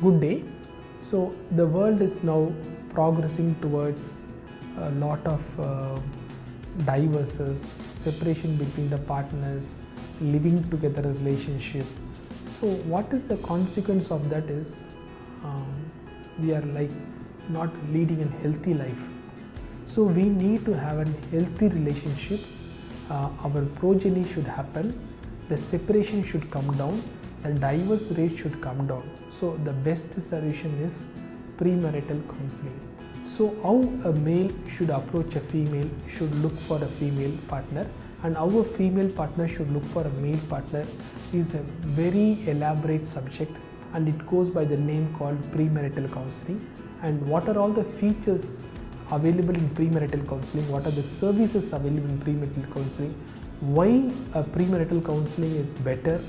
Good day. So the world is now progressing towards a lot of divorces, separation between the partners, living together relationship. So what is the consequence of that is we are like not leading a healthy life. So we need to have a healthy relationship. Our progeny should happen, the separation should come down, the divorce rate should come down. So the best solution is premarital counseling. So how a male should approach a female, should look for a female partner, and how a female partner should look for a male partner is a very elaborate subject, and it goes by the name called premarital counseling. And what are all the features available in premarital counseling, what are the services available in premarital counseling, why a premarital counseling is better,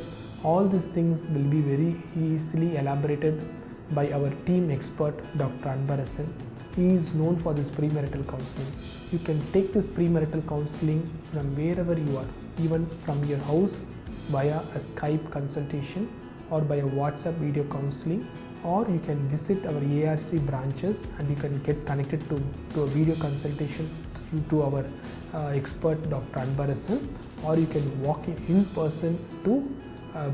all these things will be very easily elaborated by our team expert Dr. Anbarasan. He is known for this premarital counseling. You can take this premarital counseling from wherever you are, even from your house via a Skype consultation or by a WhatsApp video counseling, or you can visit our ARC branches and you can get connected to a video consultation to our expert Dr. Anbarasan, or you can walk in person to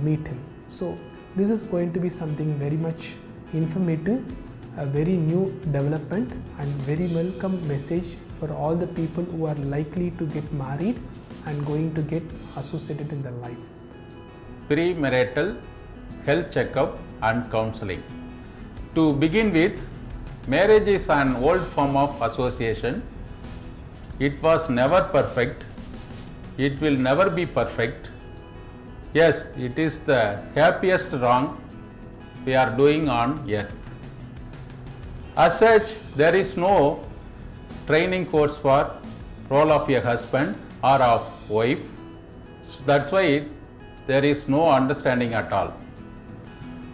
meet him. So this is going to be something very much informative, a very new development and very welcome message for all the people who are likely to get married and going to get associated in their life. Premarital health checkup and counseling. To begin with, marriage is an old form of association. It was never perfect. It will never be perfect. Yes, it is the happiest wrong we are doing on earth. As such, there is no training course for role of a husband or of wife. So that's why there is no understanding at all.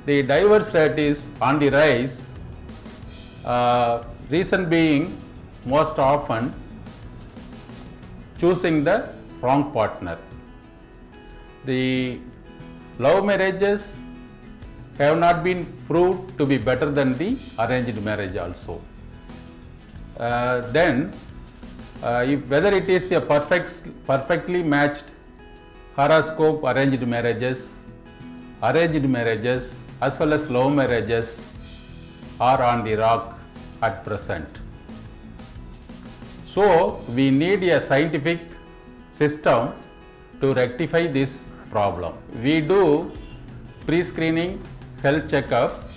The divorce rate is on the rise, reason being most often choosing the wrong partner. The love marriages have not been proved to be better than the arranged marriage also. Whether it is a perfectly matched horoscope arranged marriages as well as love marriages are on the rock at present. So we need a scientific system to rectify this problem. We do pre-screening health checkup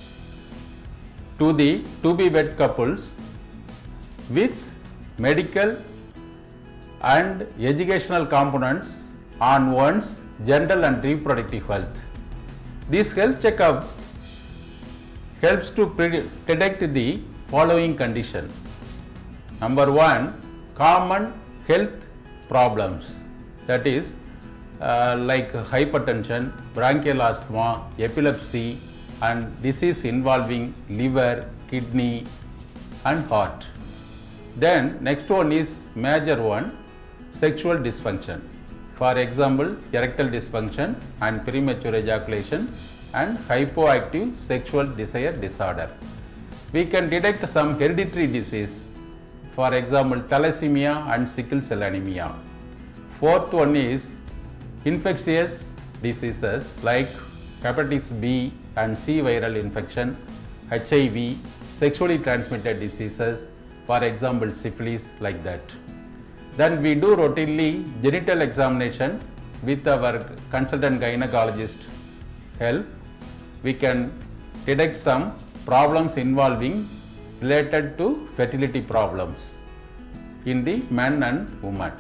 to the to-be wed couples with medical and educational components on one's gender and reproductive health. This health checkup helps to detect the following condition. Number one, common health problems, that is like hypertension, bronchial asthma, epilepsy and disease involving liver, kidney and heart. Then next one is major one, sexual dysfunction. For example, erectile dysfunction and premature ejaculation and hypoactive sexual desire disorder. We can detect some hereditary disease, for example, thalassemia and sickle cell anemia. Fourth one is infectious diseases like hepatitis B and C viral infection, HIV, sexually transmitted diseases, for example, syphilis, like that. Then we do routinely genital examination with our consultant gynecologist help. We can detect some problems involving related to fertility problems in the man and woman.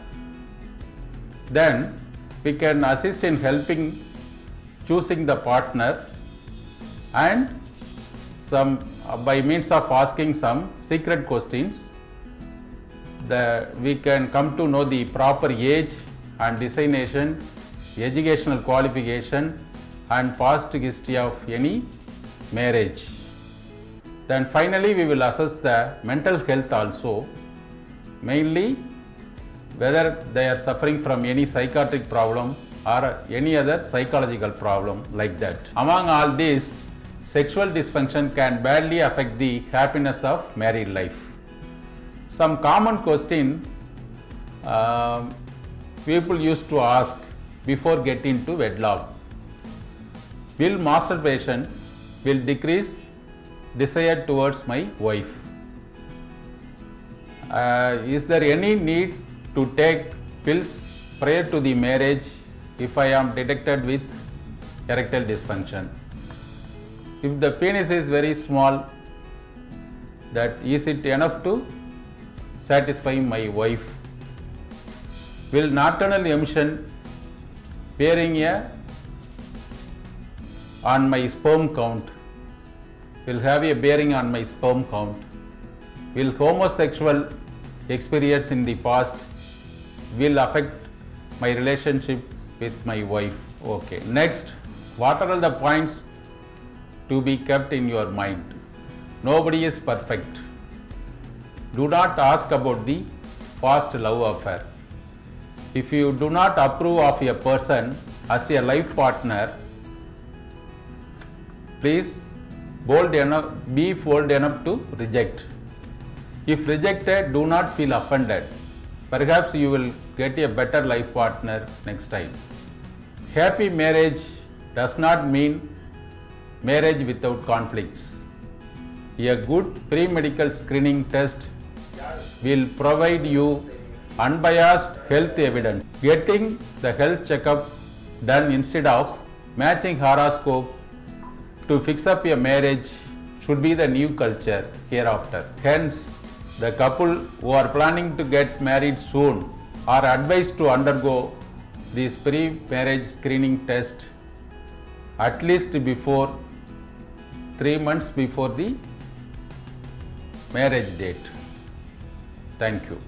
Then we can assist in helping choosing the partner, and by means of asking some secret questions, we can come to know the proper age and designation, educational qualification and past history of any marriage. Then finally we will assess the mental health also, mainly whether they are suffering from any psychiatric problem or any other psychological problem, like that. Among all these, sexual dysfunction can badly affect the happiness of married life. Some common question people used to ask before getting to wedlock: will masturbation will decrease desire towards my wife? Is there any need to take pills prior to the marriage if I am detected with erectile dysfunction? If the penis is very small, that is it enough to satisfy my wife? Will nocturnal emission bearing on my sperm count? Will have a bearing on my sperm count? Will homosexual experience in the past will affect my relationship with my wife? Okay. Next, what are all the points to be kept in your mind? Nobody is perfect. Do not ask about the past love affair. If you do not approve of a person as a life partner, please be bold enough to reject. If rejected, do not feel offended. Perhaps you will get a better life partner next time. Happy marriage does not mean marriage without conflicts. A good pre-medical screening test will provide you unbiased health evidence. Getting the health checkup done instead of matching horoscope to fix up a marriage should be the new culture hereafter. Hence, the couple who are planning to get married soon are advised to undergo this pre-marriage screening test at least before 3 months before the marriage date. Thank you.